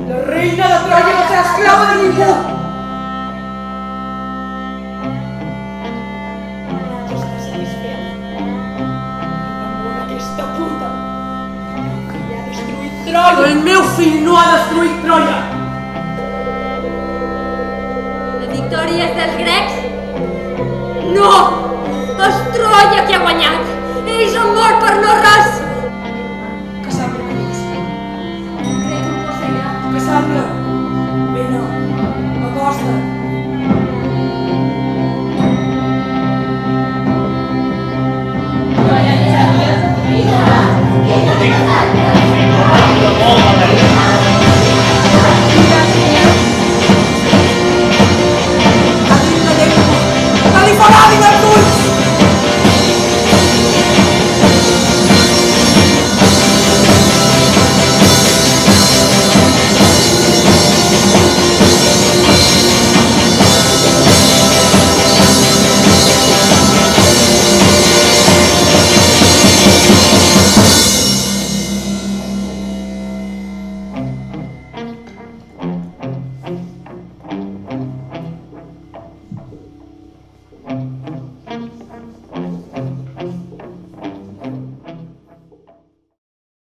La reina de Troia no serà esclava de ningú! Ja està satisfet. Amb aquesta puta que ja ha destruït Troia! El meu fill no ha destruït Troia! La victòria és dels grecs? No! És Troia qui ha guanyat! Ells han mort per no res! Cassandra, què dius? Un grec, un Poseidà. Cassandra!